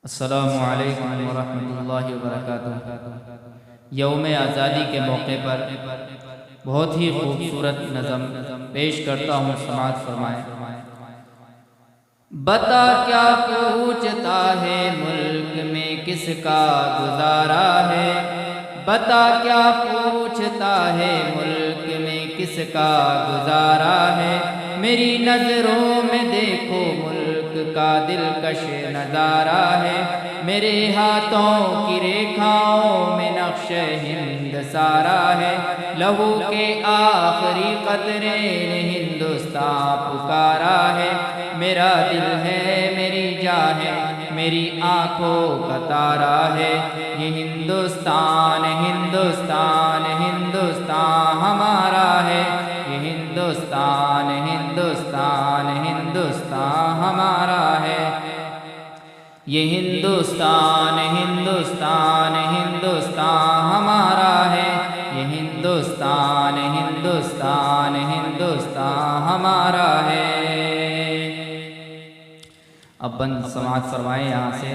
السلام علیکم ورحمۃ اللہ وبرکاتہ۔ یوم آزادی کے موقع پر بہت ہی خوبصورت نظم پیش کرتا ہوں، سماعت فرمائیں۔ بتا کیا پوچھتا ہے ملک میں کس کا گزارا ہے، بتا کیا پوچھتا ہے ملک میں کس کا گزارا ہے، میری نظروں میں دیکھو ملک کا دلکش نظارہ ہے، میرے ہاتھوں کی ریکھاؤں میں نقش ہند سارا ہے، لہو کے آخری قطرے نے ہندوستان پکارا ہے، میرا دل ہے میری جان ہے میری آنکھوں کا تارا ہے، یہ ہندوستان ہندوستان ہندوستان ہمارا ہے، یہ ہندوستان ہندوستان ہندوستان ہمارا ہے، یہ ہندوستان ہندوستان ہندوستان ہمارا ہے، یہ ہندوستان ہندوستان ہندوستان ہمارا ہے۔ اب بند سماعت فرمائیں یہاں سے۔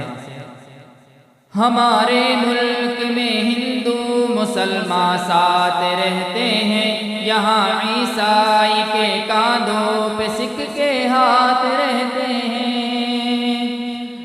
ہمارے ملک میں ہندو مسلمان ساتھ رہتے ہیں، یہاں عیسائی کے کاندھوں پہ سکھ کے ہاتھ رہتے ہیں،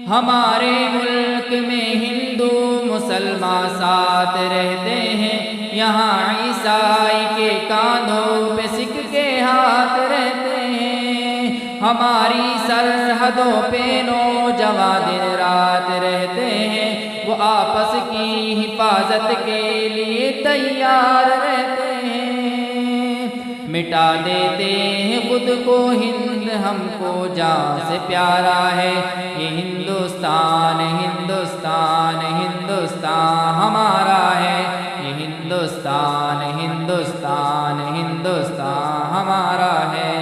ہمارے ملک میں ہندو مسلمان ساتھ رہتے ہیں، یہاں عیسائی کے کاندھوں پہ سکھ کے ہاتھ رہتے ہیں، ہماری سرحدوں پہ نوجوان دن رات رہتے ہیں، وہ آپس کی حفاظت کے لیے تیار رہتے ہیں، مٹا دیتے ہیں خود کو ہند ہم کو جان سے پیارا ہے، یہ ہندوستان ہندوستان ہندوستان ہمارا ہے، یہ ہندوستان ہندوستان ہندوستان ہمارا ہے۔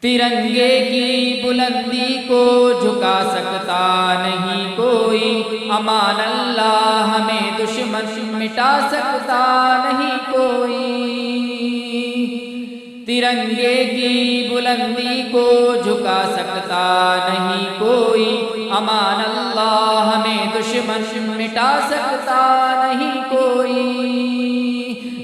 ترنگے کی بلندی کو جھکا سکتا نہیں کوئی، امان اللہ ہمیں دشمن مٹا سکتا نہیں کوئی، ترنگے کی بلندی کو جھکا سکتا نہیں کوئی، امان اللہ ہمیں دشمن مٹا سکتا نہیں کوئی،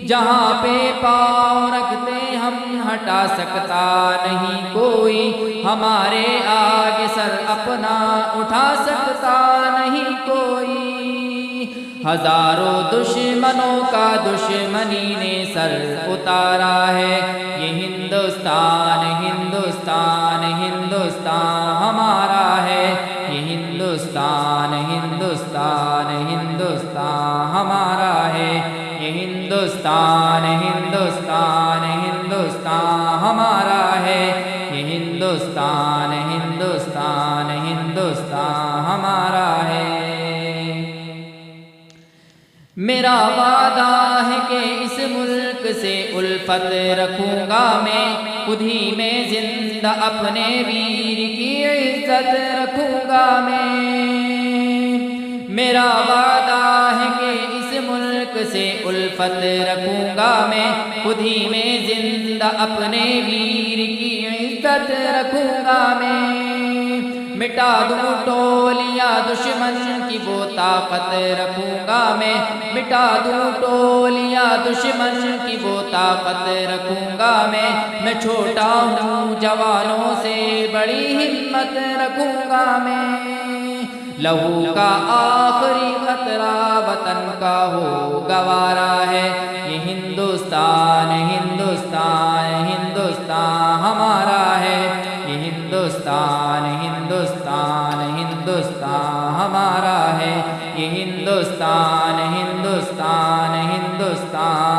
جہاں پہ پاؤں رکھتے ہم ہٹا سکتا نہیں کوئی، ہمارے آگے سر اپنا اٹھا سکتا نہیں کوئی، ہزاروں دشمنوں کا دشمنی نے سر اتارا ہے، یہ ہندوستان ہندوستان ہندوستان ہمارا ہے، یہ ہندوستان ہندوستان ہندوستان ہمارا ہے، یہ ہندوستان ہندوستان ہندوستان ہمارا ہے، یہ ہندوستان ہندوستان ہندوستان ہمارا ہے۔ میرا وعدہ ہے کہ اس ملک سے الفت رکھوں گا میں، خود ہی میں زندہ اپنے ویر کی عزت رکھوں گا میں، میرا وعدہ ہے کہ اس ملک سے الفت رکھوں گا میں، خود ہی میں زندہ اپنے ویر کی عزت رکھوں گا میں، مٹا دوں ٹولیاں دشمن کی وہ طاقت رکھوں گا میں، مٹا دوں ٹولیاں دشمن کی وہ طاقت رکھوں گا میں چھوٹا ہوں جوانوں سے بڑی ہمت رکھوں گا میں، لہو کا آخری قطرہ وطن کا ہو گوارا ہے، یہ ہندوستان ہندوستان ہندوستان ہمارا ہے، یہ ہندوستان ہندوستان ہندوستان ہمارا ہے، یہ ہندوستان ہندوستان ہندوستان